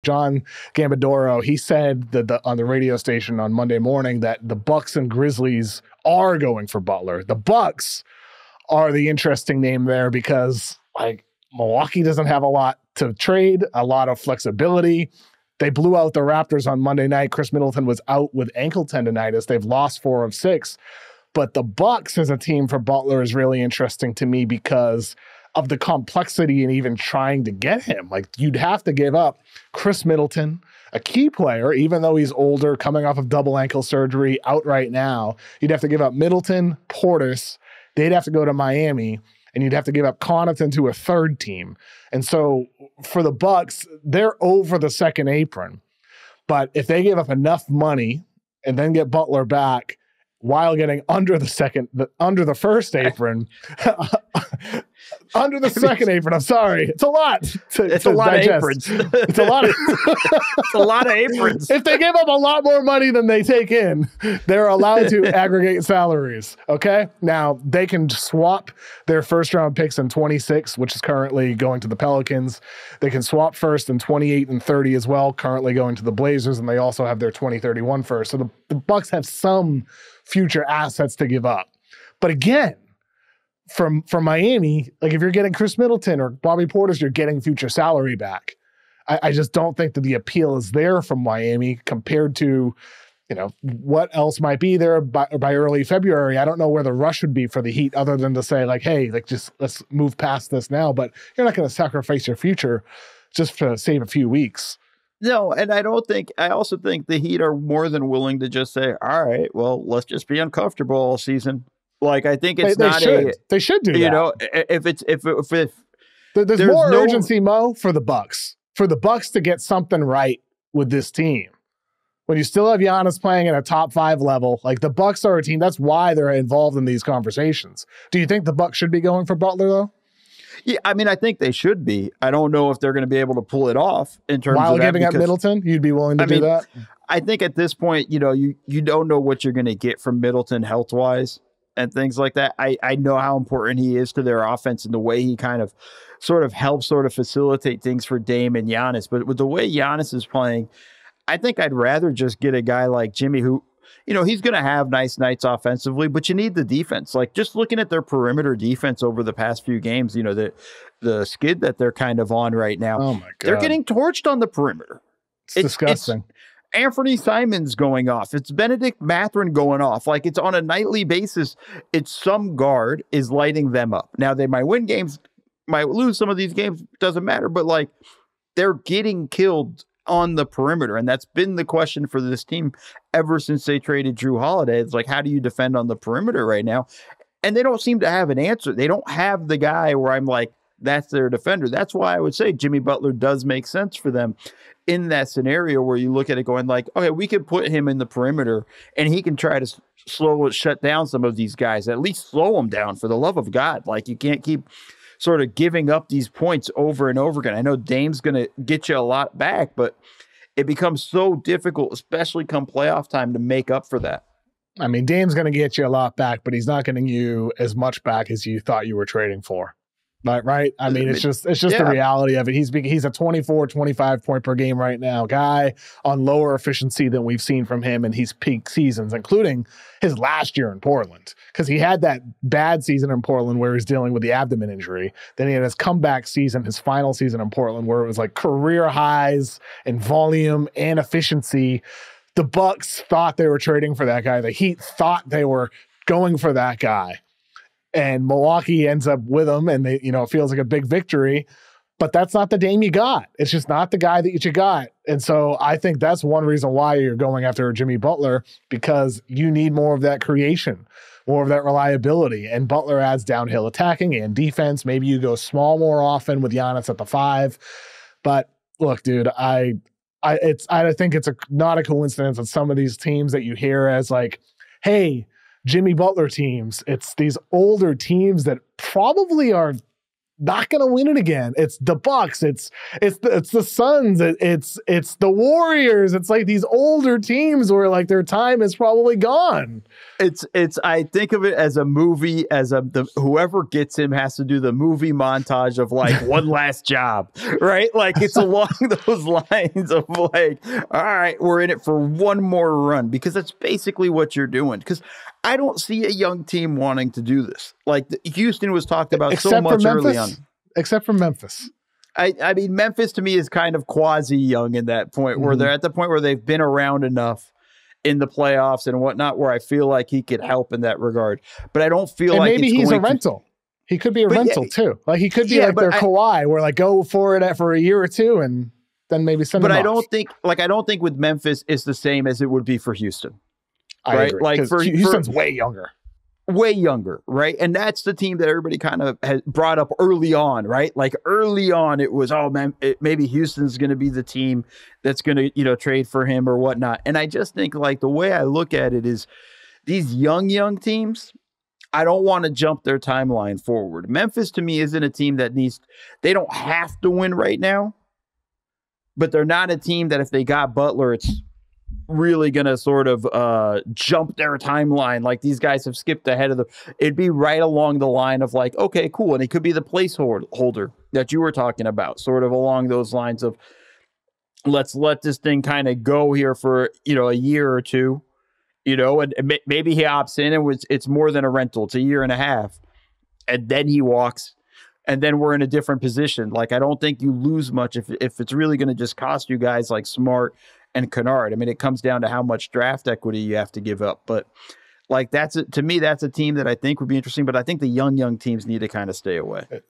John Gambadoro, he said that on the radio station on Monday morning that the Bucks and Grizzlies are going for Butler. The Bucks are the interesting name there because like Milwaukee doesn't have a lot to trade, a lot of flexibility. They blew out the Raptors on Monday night. Chris Middleton was out with ankle tendonitis. They've lost 4 of 6. But the Bucks as a team for Butler is really interesting to me because of the complexity in even trying to get him. Like, you'd have to give up Chris Middleton, a key player, even though he's older, coming off of double ankle surgery, out right now. You'd have to give up Middleton, Portis. They'd have to go to Miami, and you'd have to give up Connaughton to a third team. And so for the Bucks, they're over the second apron. But if they give up enough money and then get Butler back while getting under the first apron, under the second apron, I'm sorry. It's a lot. It's a lot digest. of aprons. It's a lot of It's a lot of aprons. If they give up a lot more money than they take in, they're allowed to aggregate salaries. Okay? Now, they can swap their first round picks in 26, which is currently going to the Pelicans. They can swap first in 28 and 30 as well, currently going to the Blazers, and they also have their 2031 first. So the Bucks have some future assets to give up. But again, from Miami, like if you're getting Chris Middleton or Bobby Portis, you're getting future salary back. I just don't think that the appeal is there from Miami compared to, what else might be there by early February. I don't know where the rush would be for the Heat other than to say like, hey, like just let's move past this now. But you're not going to sacrifice your future just to save a few weeks. No, and I also think the Heat are more than willing to just say, all right, well, let's just be uncomfortable all season. Like, I think it's they should do that. There's more urgency, Mo, for the Bucks to get something right with this team. When you still have Giannis playing at a top 5 level, like the Bucks are a team. That's why they're involved in these conversations. Do you think the Bucks should be going for Butler though? Yeah, I mean, I think they should be. I don't know if they're going to be able to pull it off in terms while of giving up Middleton. You'd be willing to do that? I think at this point, you don't know what you're going to get from Middleton health wise and things like that. I know how important he is to their offense and the way he kind of sort of helps facilitate things for Dame and Giannis. But with the way Giannis is playing, I think I'd rather just get a guy like Jimmy who, he's going to have nice nights offensively, but you need the defense. Like just looking at their perimeter defense over the past few games, the skid that they're kind of on right now. Oh my God. They're getting torched on the perimeter. It's disgusting. Anthony Simons going off. It's Benedict Mathurin going off. Like it's on a nightly basis. It's some guard is lighting them up. Now they might win games, might lose some of these games. Doesn't matter. But like they're getting killed on the perimeter. And that's been the question for this team ever since they traded Drew Holiday. It's like, how do you defend on the perimeter right now? And they don't seem to have an answer. They don't have the guy where I'm like, that's their defender. That's why I would say Jimmy Butler does make sense for them in that scenario where you look at it going like, okay, we could put him in the perimeter and he can try to shut down some of these guys, at least slow them down for the love of God. Like you can't keep sort of giving up these points over and over again. I know Dame's going to get you a lot back, but it becomes so difficult, especially come playoff time, to make up for that. I mean, Dame's going to get you a lot back, but he's not getting you as much back as you thought you were trading for. Right? I mean, it's just the reality of it. He's a 24, 25 point per game right now guy on lower efficiency than we've seen from him in his peak seasons, including his last year in Portland, because he had that bad season in Portland where he's dealing with the abdomen injury. Then he had his comeback season, his final season in Portland, where it was like career highs in volume and efficiency. The Bucks thought they were trading for that guy. The Heat thought they were going for that guy. And Milwaukee ends up with him, and they, it feels like a big victory, but that's not the Dame you got. It's just not the guy that you got. And so I think that's one reason why you're going after Jimmy Butler, because you need more of that creation, more of that reliability. And Butler adds downhill attacking and defense. Maybe you go small more often with Giannis at the 5. But look, dude, I think it's not a coincidence that some of these teams that you hear as like, hey, Jimmy Butler teams, it's these older teams that probably are not going to win it again. It's the Bucks. It's the Suns. It's the Warriors. It's like these older teams where like their time is probably gone. I think of it as a movie, whoever gets him has to do the movie montage of like one last job, right? Like it's along those lines of like, all right, we're in it for one more run, because that's basically what you're doing. Because I don't see a young team wanting to do this. Like Houston was talked about so much early on. Except for Memphis. I mean, Memphis to me is kind of quasi young in that point, where they're at the point where they've been around enough in the playoffs and whatnot, where I feel like he could help in that regard. But I don't feel like maybe he's a rental. He could be a rental too. Like he could be like their Kawhi, where like go for it for a year or two and then maybe send him off. I don't think with Memphis it's the same as it would be for Houston. I agree. Like Houston's way younger. Way younger, right? And that's the team that everybody kind of has brought up early on, right? Like early on, it was, oh man, maybe Houston's going to be the team that's going to, trade for him or whatnot. And I just think like the way I look at it is these young teams, I don't want to jump their timeline forward. Memphis to me isn't a team that they don't have to win right now, but they're not a team that if they got Butler, it's really going to sort of jump their timeline. Like these guys have skipped ahead of them. It'd be right along the line of like, okay, cool. And it could be the placeholder that you were talking about, sort of along those lines of let's let this thing kind of go here for, a year or two, and maybe he opts in and it's more than a rental. It's a year and a half. And then he walks and then we're in a different position. Like, I don't think you lose much if it's really going to just cost you guys like Smart and Kennard. I mean, it comes down to how much draft equity you have to give up. But like to me, that's a team that I think would be interesting. But I think the young teams need to kind of stay away.